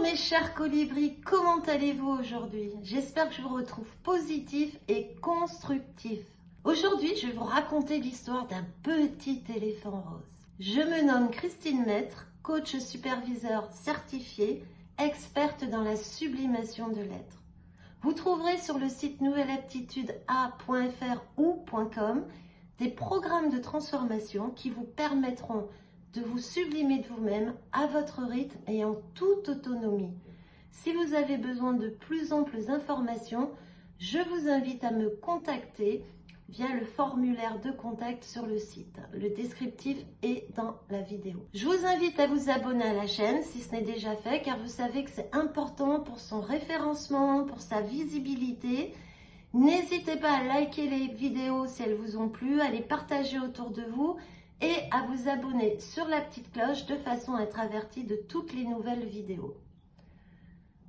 mes chers colibris, comment allez-vous aujourd'hui? J'espère que je vous retrouve positif et constructif. Aujourd'hui, je vais vous raconter l'histoire d'un petit éléphant rose. Je me nomme Christine Maître, coach superviseur certifié, experte dans la sublimation de l'être. Vous trouverez sur le site nouvelleaptitude.a.fr ou .com des programmes de transformation qui vous permettront de vous sublimer de vous-même à votre rythme et en toute autonomie. Si vous avez besoin de plus amples informations, je vous invite à me contacter via le formulaire de contact sur le site. Le descriptif est dans la vidéo. Je vous invite à vous abonner à la chaîne si ce n'est déjà fait, car vous savez que c'est important pour son référencement, pour sa visibilité. N'hésitez pas à liker les vidéos si elles vous ont plu, à les partager autour de vous et à vous abonner sur la petite cloche de façon à être averti de toutes les nouvelles vidéos.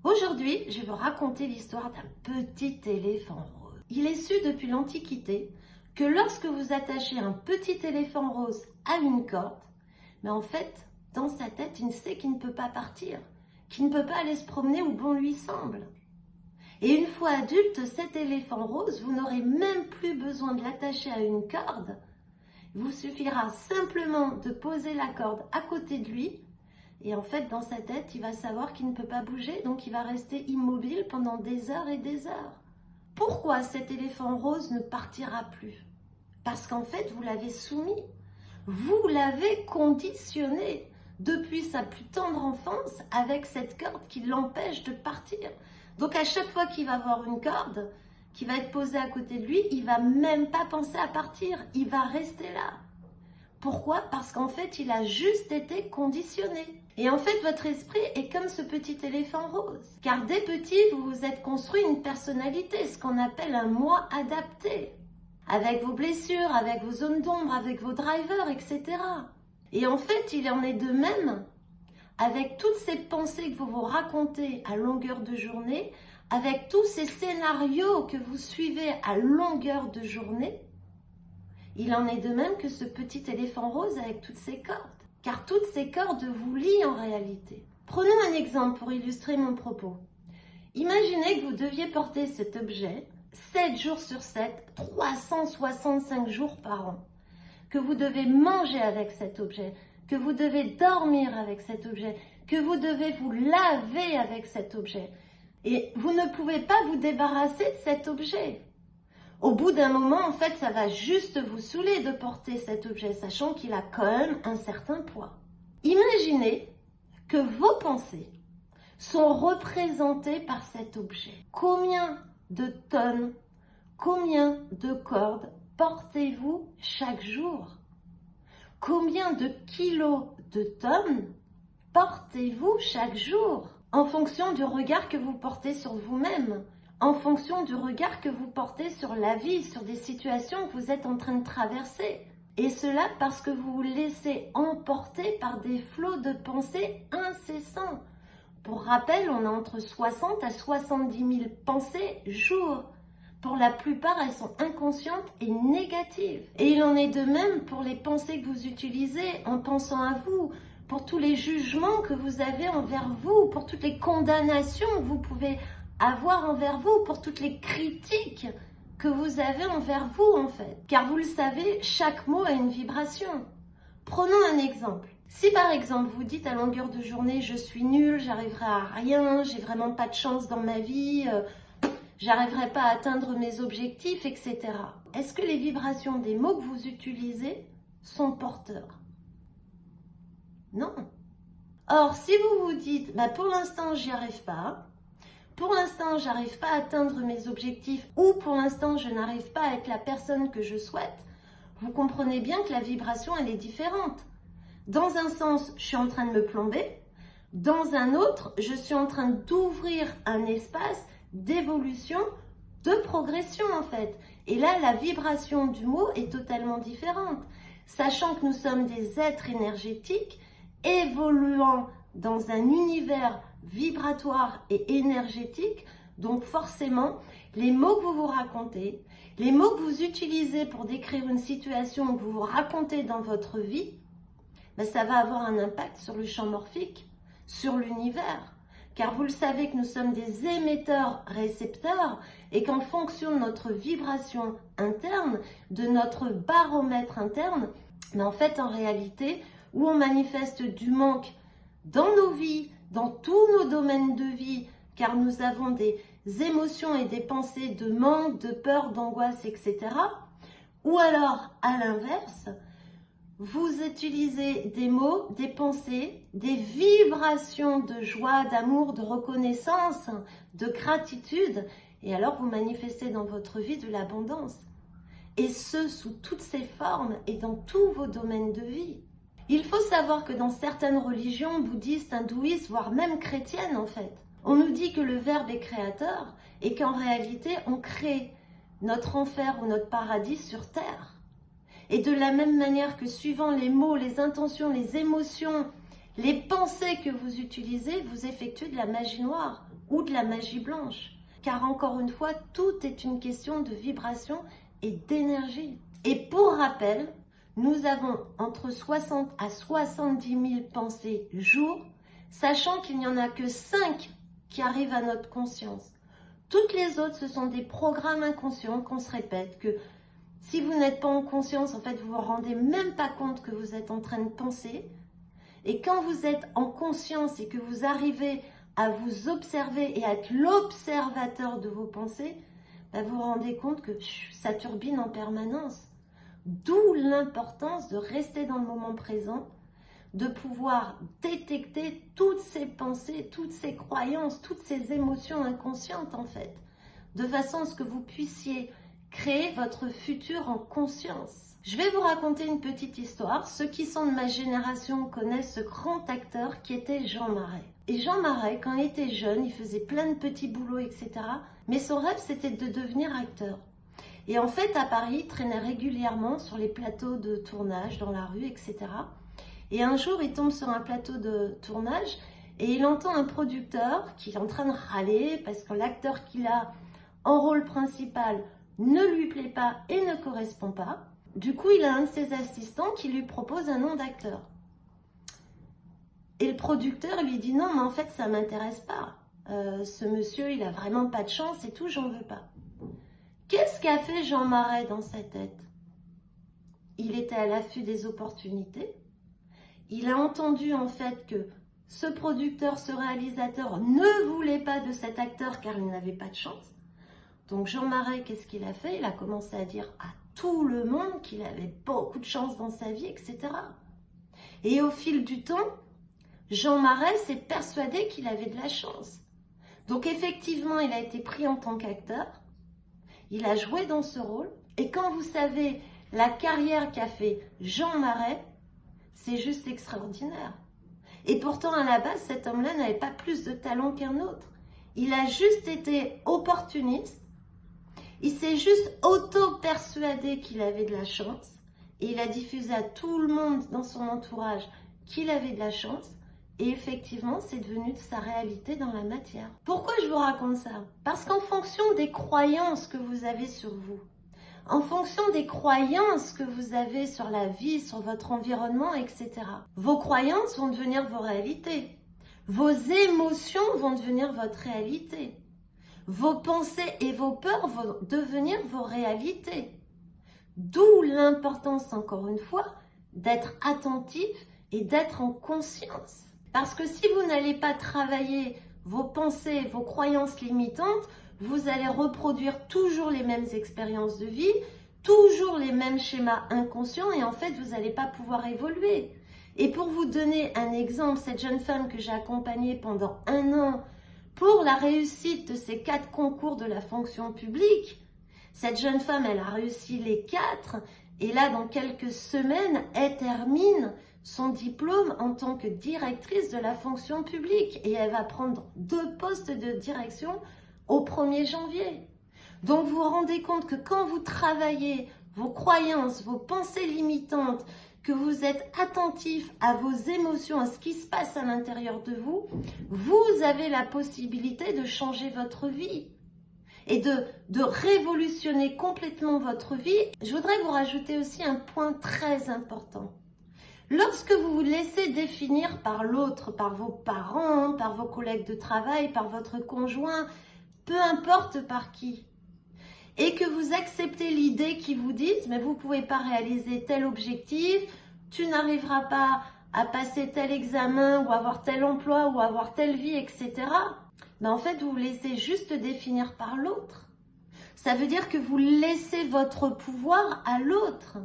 Aujourd'hui, je vais vous raconter l'histoire d'un petit éléphant rose. Il est su depuis l'Antiquité que lorsque vous attachez un petit éléphant rose à une corde, mais en fait, dans sa tête, il sait qu'il ne peut pas partir, qu'il ne peut pas aller se promener où bon lui semble. Et une fois adulte, cet éléphant rose, vous n'aurez même plus besoin de l'attacher à une corde. Il vous suffira simplement de poser la corde à côté de lui. Et en fait, dans sa tête, il va savoir qu'il ne peut pas bouger, donc il va rester immobile pendant des heures et des heures. Pourquoi cet éléphant rose ne partira plus? Parce qu'en fait, vous l'avez soumis. Vous l'avez conditionné depuis sa plus tendre enfance avec cette corde qui l'empêche de partir. Donc à chaque fois qu'il va avoir une corde qui va être posée à côté de lui, il ne va même pas penser à partir, il va rester là. Pourquoi? Parce qu'en fait, il a juste été conditionné. Et en fait, votre esprit est comme ce petit éléphant rose. Car dès petit, vous vous êtes construit une personnalité, ce qu'on appelle un moi adapté. Avec vos blessures, avec vos zones d'ombre, avec vos drivers, etc. Et en fait, il en est de même avec toutes ces pensées que vous vous racontez à longueur de journée, avec tous ces scénarios que vous suivez à longueur de journée. Il en est de même que ce petit éléphant rose avec toutes ces cordes. Car toutes ces cordes vous lient en réalité. Prenons un exemple pour illustrer mon propos. Imaginez que vous deviez porter cet objet 7 jours sur 7, 365 jours par an. Que vous devez manger avec cet objet, que vous devez dormir avec cet objet, que vous devez vous laver avec cet objet. Et vous ne pouvez pas vous débarrasser de cet objet. Au bout d'un moment, en fait, ça va juste vous saouler de porter cet objet, sachant qu'il a quand même un certain poids. Imaginez que vos pensées sont représentées par cet objet. Combien de tonnes, combien de cordes portez-vous chaque jour? Combien de kilos de tonnes portez-vous chaque jour? En fonction du regard que vous portez sur vous-même, en fonction du regard que vous portez sur la vie, sur des situations que vous êtes en train de traverser. Et cela parce que vous vous laissez emporter par des flots de pensées incessants. Pour rappel, on a entre 60 à 70 000 pensées jour. Pour la plupart, elles sont inconscientes et négatives. Et il en est de même pour les pensées que vous utilisez en pensant à vous, pour tous les jugements que vous avez envers vous, pour toutes les condamnations que vous pouvez avoir envers vous, pour toutes les critiques que vous avez envers vous en fait. Car vous le savez, chaque mot a une vibration. Prenons un exemple. Si par exemple vous dites à longueur de journée « je suis nulle, j'arriverai à rien, j'ai vraiment pas de chance dans ma vie », j'arriverai pas à atteindre mes objectifs, etc. Est-ce que les vibrations des mots que vous utilisez sont porteurs? Non. Or, si vous vous dites, pour l'instant, j'y arrive pas, pour l'instant, j'arrive pas à atteindre mes objectifs, ou pour l'instant, je n'arrive pas à être la personne que je souhaite, vous comprenez bien que la vibration, elle est différente. Dans un sens, je suis en train de me plomber, dans un autre, je suis en train d'ouvrir un espace d'évolution, de progression en fait. Et là, la vibration du mot est totalement différente. Sachant que nous sommes des êtres énergétiques évoluant dans un univers vibratoire et énergétique, donc forcément, les mots que vous vous racontez, les mots que vous utilisez pour décrire une situation que vous vous racontez dans votre vie, ça va avoir un impact sur le champ morphique, sur l'univers. car vous le savez que nous sommes des émetteurs-récepteurs et qu'en fonction de notre vibration interne, de notre baromètre interne, mais en fait, en réalité, où on manifeste du manque dans nos vies, dans tous nos domaines de vie, car nous avons des émotions et des pensées de manque, de peur, d'angoisse, etc. Ou alors, à l'inverse, vous utilisez des mots, des pensées, des vibrations de joie, d'amour, de reconnaissance, de gratitude, et alors vous manifestez dans votre vie de l'abondance. Et ce, sous toutes ses formes et dans tous vos domaines de vie. Il faut savoir que dans certaines religions bouddhistes, hindouistes, voire même chrétiennes en fait, on nous dit que le Verbe est créateur et qu'en réalité, on crée notre enfer ou notre paradis sur terre. Et de la même manière que suivant les mots, les intentions, les émotions, les pensées que vous utilisez, vous effectuez de la magie noire ou de la magie blanche. Car encore une fois, tout est une question de vibration et d'énergie. Et pour rappel, nous avons entre 60 à 70 000 pensées jour, sachant qu'il n'y en a que 5 qui arrivent à notre conscience. Toutes les autres, ce sont des programmes inconscients qu'on se répète, que si vous n'êtes pas en conscience, en fait, vous ne vous rendez même pas compte que vous êtes en train de penser. Et quand vous êtes en conscience et que vous arrivez à vous observer et à être l'observateur de vos pensées, vous vous rendez compte que ça turbine en permanence. D'où l'importance de rester dans le moment présent, de pouvoir détecter toutes ces pensées, toutes ces croyances, toutes ces émotions inconscientes en fait, de façon à ce que vous puissiez créer votre futur en conscience. Je vais vous raconter une petite histoire. Ceux qui sont de ma génération connaissent ce grand acteur qui était Jean Marais. Et Jean Marais, quand il était jeune, il faisait plein de petits boulots, etc. Mais son rêve, c'était de devenir acteur. Et en fait, à Paris, il traînait régulièrement sur les plateaux de tournage, dans la rue, etc. Et un jour, il tombe sur un plateau de tournage et il entend un producteur qui est en train de râler parce que l'acteur qu'il a en rôle principal ne lui plaît pas et ne correspond pas. Du coup, il a un de ses assistants qui lui propose un nom d'acteur. Et le producteur lui dit « Non, mais en fait, ça ne m'intéresse pas. Ce monsieur, il a vraiment pas de chance et tout, j'en veux pas. » Qu'est-ce qu'a fait Jean Marais dans sa tête? Il était à l'affût des opportunités. Il a entendu en fait que ce producteur, ce réalisateur ne voulait pas de cet acteur car il n'avait pas de chance. Donc Jean Marais, qu'est-ce qu'il a fait? Il a commencé à dire à tout le monde qu'il avait beaucoup de chance dans sa vie, etc. Et au fil du temps, Jean Marais s'est persuadé qu'il avait de la chance. Donc effectivement, il a été pris en tant qu'acteur. Il a joué dans ce rôle. Et quand vous savez la carrière qu'a fait Jean Marais, c'est juste extraordinaire. Et pourtant, à la base, cet homme-là n'avait pas plus de talent qu'un autre. Il a juste été opportuniste. Il s'est juste auto-persuadé qu'il avait de la chance. Et il a diffusé à tout le monde dans son entourage qu'il avait de la chance. Et effectivement, c'est devenu sa réalité dans la matière. Pourquoi je vous raconte ça? Parce qu'en fonction des croyances que vous avez sur vous, en fonction des croyances que vous avez sur la vie, sur votre environnement, etc., vos croyances vont devenir vos réalités. Vos émotions vont devenir votre réalité. Vos pensées et vos peurs vont devenir vos réalités. D'où l'importance, encore une fois, d'être attentif et d'être en conscience. Parce que si vous n'allez pas travailler vos pensées, vos croyances limitantes, vous allez reproduire toujours les mêmes expériences de vie, toujours les mêmes schémas inconscients et en fait, vous n'allez pas pouvoir évoluer. Et pour vous donner un exemple, cette jeune femme que j'ai accompagnée pendant 1 an pour la réussite de ces 4 concours de la fonction publique, cette jeune femme, elle a réussi les 4 et là, dans quelques semaines, elle termine son diplôme en tant que directrice de la fonction publique et elle va prendre 2 postes de direction au 1er janvier. Donc vous vous rendez compte que quand vous travaillez vos croyances, vos pensées limitantes, que vous êtes attentif à vos émotions, à ce qui se passe à l'intérieur de vous, vous avez la possibilité de changer votre vie et de révolutionner complètement votre vie. Je voudrais vous rajouter aussi un point très important. Lorsque vous vous laissez définir par l'autre, par vos parents, par vos collègues de travail, par votre conjoint, peu importe par qui, et que vous acceptez l'idée qu'ils vous disent, mais vous ne pouvez pas réaliser tel objectif, tu n'arriveras pas à passer tel examen ou avoir tel emploi ou avoir telle vie, etc. Ben en fait, vous vous laissez juste définir par l'autre. Ça veut dire que vous laissez votre pouvoir à l'autre.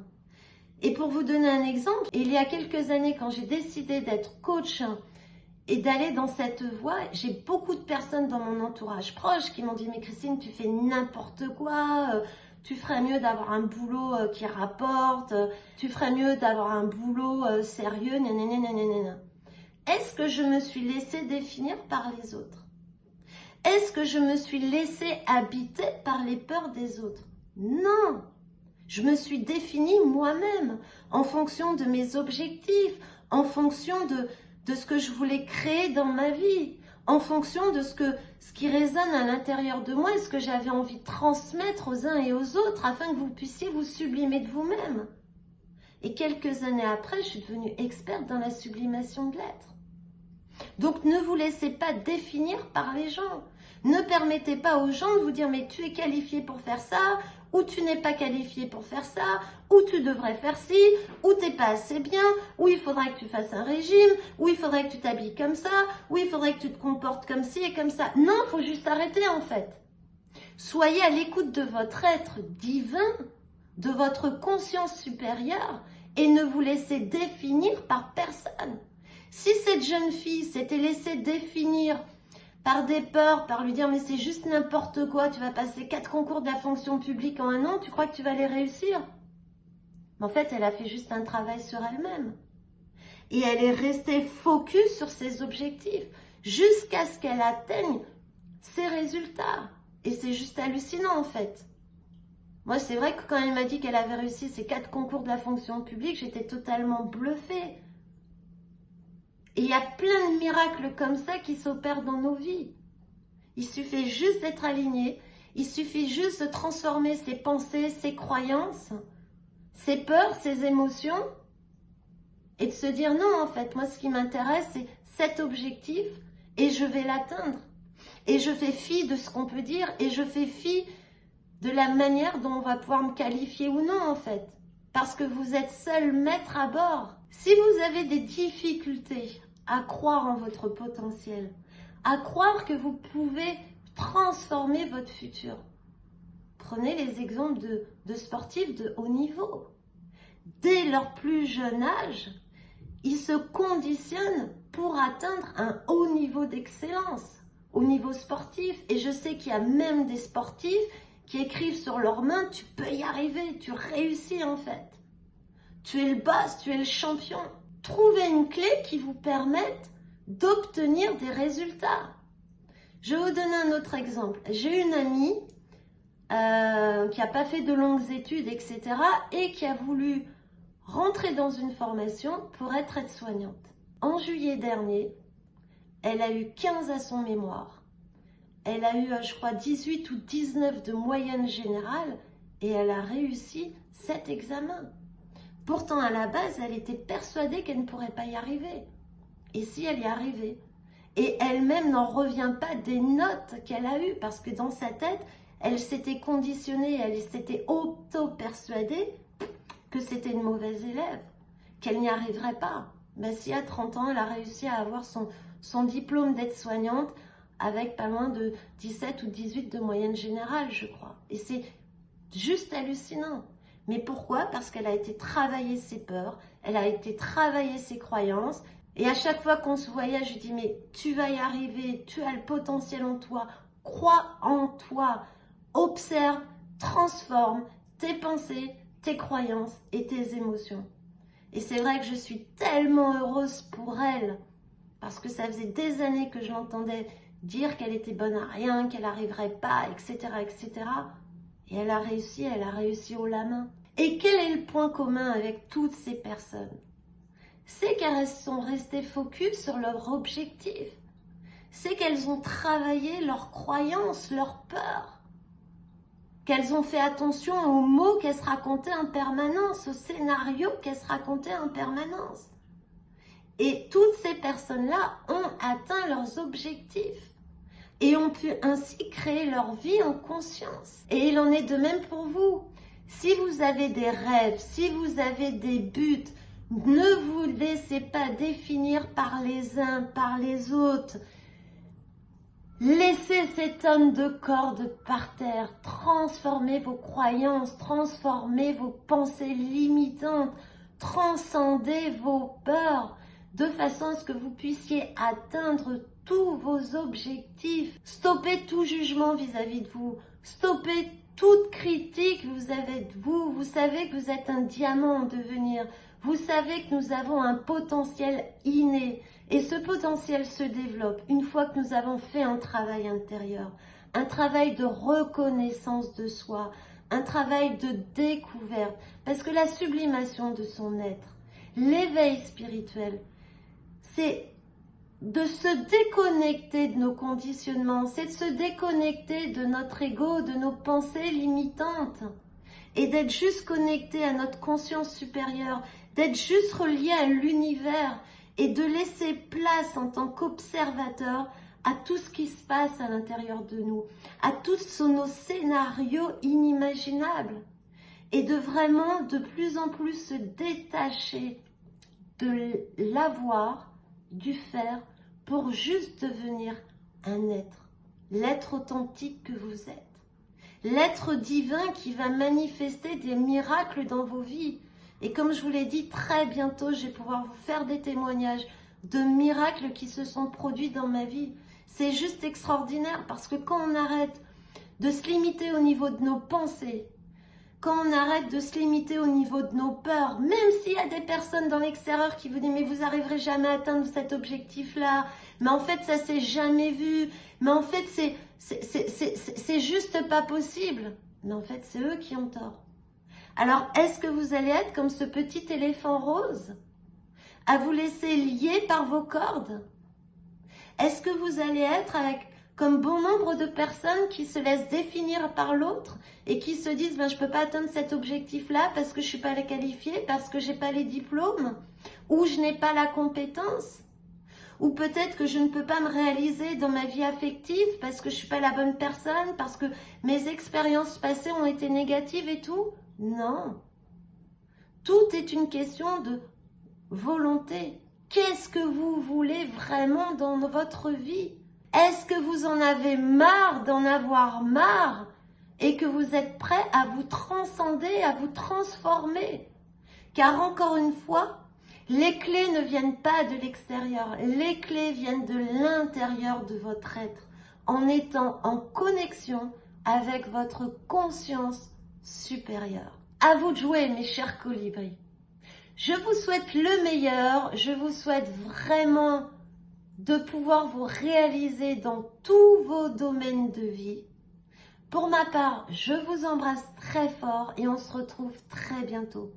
Et pour vous donner un exemple, il y a quelques années, quand j'ai décidé d'être coach et d'aller dans cette voie, j'ai beaucoup de personnes dans mon entourage proche qui m'ont dit « Mais Christine, tu fais n'importe quoi, tu ferais mieux d'avoir un boulot qui rapporte, tu ferais mieux d'avoir un boulot sérieux, nanana. » Est-ce que je me suis laissée définir par les autres? Est-ce que je me suis laissée habiter par les peurs des autres? Non! Je me suis définie moi-même en fonction de mes objectifs, en fonction de ce que je voulais créer dans ma vie, en fonction de ce qui résonne à l'intérieur de moi et ce que j'avais envie de transmettre aux uns et aux autres afin que vous puissiez vous sublimer de vous-même. Et quelques années après, je suis devenue experte dans la sublimation de l'être. Donc ne vous laissez pas définir par les gens. Ne permettez pas aux gens de vous dire « mais tu es qualifié pour faire ça » ou tu n'es pas qualifié pour faire ça, ou tu devrais faire ci, ou tu n'es pas assez bien, ou il faudrait que tu fasses un régime, ou il faudrait que tu t'habilles comme ça, ou il faudrait que tu te comportes comme ci et comme ça. Non, il faut juste arrêter en fait. Soyez à l'écoute de votre être divin, de votre conscience supérieure, et ne vous laissez définir par personne. Si cette jeune fille s'était laissée définir par des peurs, par lui dire mais c'est juste n'importe quoi, tu vas passer 4 concours de la fonction publique en 1 an, tu crois que tu vas les réussir? Mais en fait, elle a fait juste un travail sur elle-même. Et elle est restée focus sur ses objectifs jusqu'à ce qu'elle atteigne ses résultats. Et c'est juste hallucinant en fait. Moi, c'est vrai que quand elle m'a dit qu'elle avait réussi ces 4 concours de la fonction publique, j'étais totalement bluffée. Et il y a plein de miracles comme ça qui s'opèrent dans nos vies. Il suffit juste d'être aligné, il suffit juste de transformer ses pensées, ses croyances, ses peurs, ses émotions et de se dire non en fait, moi ce qui m'intéresse c'est cet objectif et je vais l'atteindre. Et je fais fi de ce qu'on peut dire et je fais fi de la manière dont on va pouvoir me qualifier ou non en fait. Parce que vous êtes seul maître à bord. Si vous avez des difficultés à croire en votre potentiel, à croire que vous pouvez transformer votre futur, prenez les exemples de sportifs de haut niveau. Dès leur plus jeune âge, ils se conditionnent pour atteindre un haut niveau d'excellence au niveau sportif. Et je sais qu'il y a même des sportifs qui écrivent sur leurs mains « tu peux y arriver, tu réussis en fait ». Tu es le boss, tu es le champion. Trouvez une clé qui vous permette d'obtenir des résultats. Je vais vous donner un autre exemple. J'ai une amie qui n'a pas fait de longues études, etc. et qui a voulu rentrer dans une formation pour être aide-soignante. En juillet dernier, elle a eu 15 à son mémoire. Elle a eu, je crois, 18 ou 19 de moyenne générale et elle a réussi 7 examens. Pourtant, à la base, elle était persuadée qu'elle ne pourrait pas y arriver. Et si elle y arrivait? Et elle-même n'en revient pas des notes qu'elle a eues, parce que dans sa tête, elle s'était conditionnée, elle s'était auto-persuadée que c'était une mauvaise élève, qu'elle n'y arriverait pas. Ben, si à 30 ans, elle a réussi à avoir son diplôme d'aide-soignante avec pas loin de 17 ou 18 de moyenne générale, je crois. Et c'est juste hallucinant. Mais pourquoi? Parce qu'elle a été travailler ses peurs, elle a été travailler ses croyances. Et à chaque fois qu'on se voyait, je lui dis, mais tu vas y arriver, tu as le potentiel en toi, crois en toi, observe, transforme tes pensées, tes croyances et tes émotions. Et c'est vrai que je suis tellement heureuse pour elle, parce que ça faisait des années que je l'entendais dire qu'elle était bonne à rien, qu'elle n'arriverait pas, etc., etc. Et elle a réussi haut la main. Et quel est le point commun avec toutes ces personnes? C'est qu'elles sont restées focus sur leur objectif. C'est qu'elles ont travaillé leurs croyances, leurs peurs. Qu'elles ont fait attention aux mots qu'elles se racontaient en permanence, aux scénarios qu'elles se racontaient en permanence. Et toutes ces personnes-là ont atteint leurs objectifs et ont pu ainsi créer leur vie en conscience. Et il en est de même pour vous. Si vous avez des rêves, si vous avez des buts, ne vous laissez pas définir par les uns, par les autres. Laissez ces tonnes de cordes par terre, transformez vos croyances, transformez vos pensées limitantes, transcendez vos peurs, de façon à ce que vous puissiez atteindre tous vos objectifs. Stoppez tout jugement vis-à-vis de vous, stoppez toute critique que vous avez de vous. Vous savez que vous êtes un diamant en devenir, vous savez que nous avons un potentiel inné. Et ce potentiel se développe une fois que nous avons fait un travail intérieur, un travail de reconnaissance de soi, un travail de découverte. Parce que la sublimation de son être, l'éveil spirituel, c'est de se déconnecter de nos conditionnements, c'est de se déconnecter de notre ego, de nos pensées limitantes. Et d'être juste connecté à notre conscience supérieure, d'être juste relié à l'univers, et de laisser place en tant qu'observateur à tout ce qui se passe à l'intérieur de nous, à tous nos scénarios inimaginables, et de vraiment de plus en plus se détacher de l'avoir, du faire, pour juste devenir un être, l'être authentique que vous êtes, l'être divin qui va manifester des miracles dans vos vies. Et comme je vous l'ai dit, très bientôt, je vais pouvoir vous faire des témoignages de miracles qui se sont produits dans ma vie. C'est juste extraordinaire parce que quand on arrête de se limiter au niveau de nos pensées, quand on arrête de se limiter au niveau de nos peurs, même s'il y a des personnes dans l'extérieur qui vous disent « mais vous n'arriverez jamais à atteindre cet objectif-là, mais en fait ça s'est jamais vu, mais en fait c'est juste pas possible ». Mais en fait c'est eux qui ont tort. Alors, est-ce que vous allez être comme ce petit éléphant rose, à vous laisser lier par vos cordes? Est-ce que vous allez être comme bon nombre de personnes qui se laissent définir par l'autre et qui se disent ben, « je ne peux pas atteindre cet objectif-là parce que je ne suis pas qualifiée, parce que je n'ai pas les diplômes, ou je n'ai pas la compétence, ou peut-être que je ne peux pas me réaliser dans ma vie affective parce que je ne suis pas la bonne personne, parce que mes expériences passées ont été négatives et tout ». Non, tout est une question de volonté. Qu'est-ce que vous voulez vraiment dans votre vie? Est-ce que vous en avez marre d'en avoir marre et que vous êtes prêt à vous transcender, à vous transformer? Car encore une fois, les clés ne viennent pas de l'extérieur, les clés viennent de l'intérieur de votre être, en étant en connexion avec votre conscience supérieur. À vous de jouer, mes chers colibris. Je vous souhaite le meilleur. Je vous souhaite vraiment de pouvoir vous réaliser dans tous vos domaines de vie. Pour ma part, je vous embrasse très fort et on se retrouve très bientôt.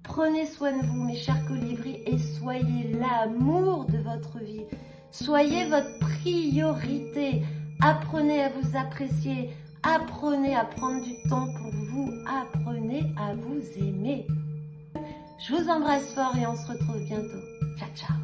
Prenez soin de vous, mes chers colibris, et soyez l'amour de votre vie. Soyez votre priorité. Apprenez à vous apprécier. Apprenez à prendre du temps pour vous, apprenez à vous aimer. Je vous embrasse fort et on se retrouve bientôt. Ciao, ciao.